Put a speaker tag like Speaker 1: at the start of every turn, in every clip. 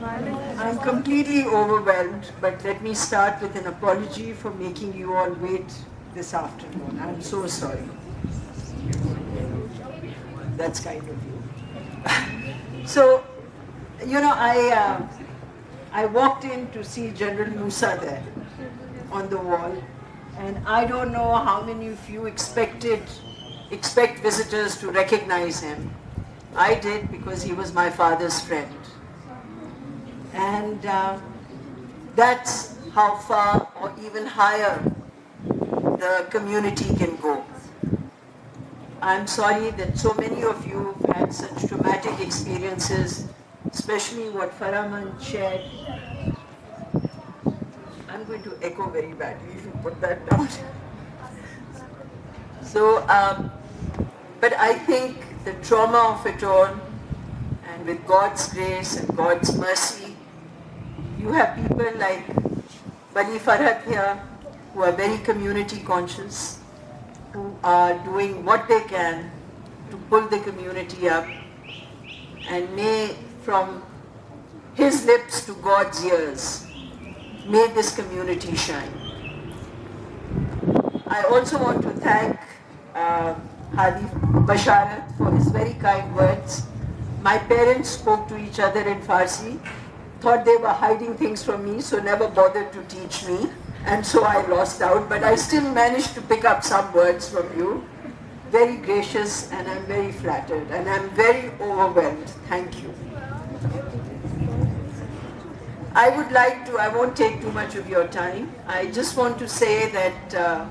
Speaker 1: I'm completely overwhelmed, but let me start with an apology for making you all wait this afternoon. I'm so sorry. That's kind of you. So, I walked in to see General Musa there on the wall, and I don't know how many of you expect visitors to recognize him. I did, because he was my father's friend. And that's how far or even higher the community can go. I'm sorry that so many of you have had such traumatic experiences, especially what Farahman shared. I'm going to echo very badly if you put that down. So, but I think the trauma of it all, and with God's grace and God's mercy, you have people like Bani Farhat here, who are very community conscious, who are doing what they can to pull the community up, and may from his lips to God's ears, may this community shine. I also want to thank Hadi Basharat for his very kind words. My parents spoke to each other in Farsi, thought they were hiding things from me, so never bothered to teach me, and so I lost out, but I still managed to pick up some words from you. Very gracious, and I'm very flattered, and I'm very overwhelmed. Thank you. I won't take too much of your time. I just want to say that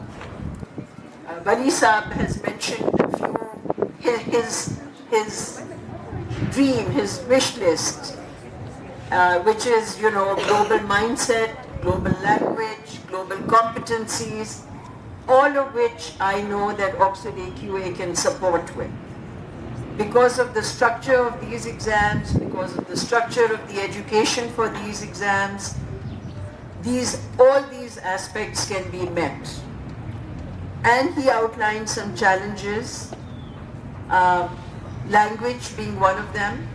Speaker 1: Wali Saab has mentioned a few, his dream, his wish list, which is, global mindset, global language, global competencies, all of which I know that Oxford AQA can support with. Because of the structure of these exams, because of the structure of the education for these exams, all these aspects can be met. And he outlined some challenges, language being one of them,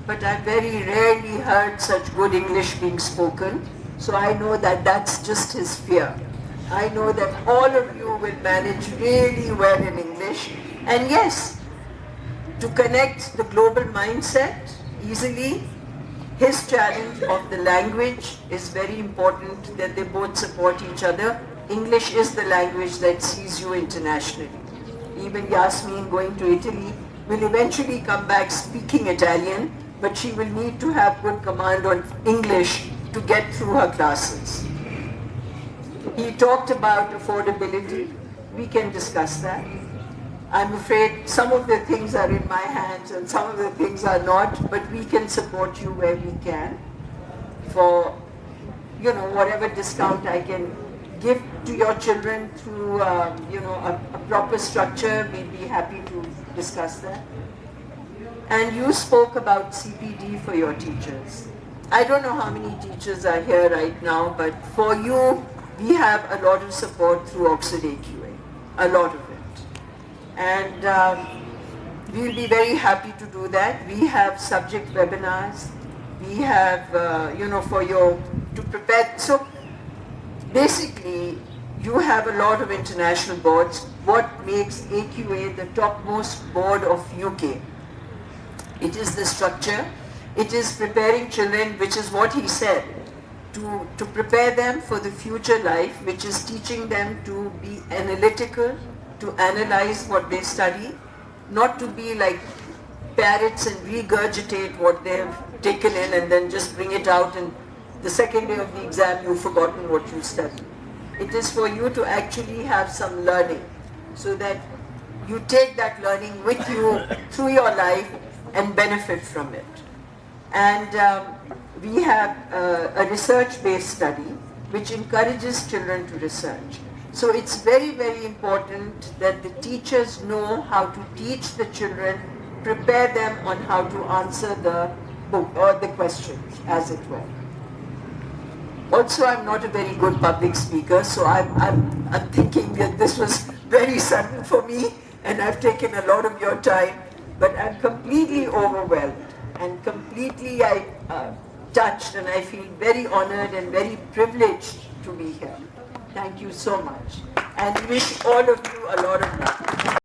Speaker 1: but I very rarely heard such good English being spoken, so I know that that's just his fear. I know that all of you will manage really well in English, and yes, to connect the global mindset easily, his challenge of the language is very important, that they both support each other. English is the language that sees you internationally. Even Yasmin, going to Italy, will eventually come back speaking Italian, but she will need to have good command on English to get through her classes. He talked about affordability. We can discuss that. I'm afraid some of the things are in my hands and some of the things are not, but we can support you where we can for, whatever discount I can give to your children through, a proper structure. We'd be happy to discuss that. And you spoke about CPD for your teachers. I don't know how many teachers are here right now, but for you, we have a lot of support through Oxford AQA, a lot of it. And we'll be very happy to do that. We have subject webinars. We have, to prepare. So basically, you have a lot of international boards. What makes AQA the topmost board of UK? It is the structure. It is preparing children, which is what he said, to prepare them for the future life, which is teaching them to be analytical, to analyze what they study, not to be like parrots and regurgitate what they have taken in and then just bring it out, and the second day of the exam you've forgotten what you studied. It is for you to actually have some learning, so that you take that learning with you through your life and benefit from it. And we have a research-based study which encourages children to research. So it's very, very important that the teachers know how to teach the children, prepare them on how to answer the book or the questions, as it were. Also, I'm not a very good public speaker, so I'm thinking that this was very sudden for me, and I've taken a lot of your time, but I'm completely overwhelmed, and completely touched and I feel very honored and very privileged to be here. Thank you so much and wish all of you a lot of love.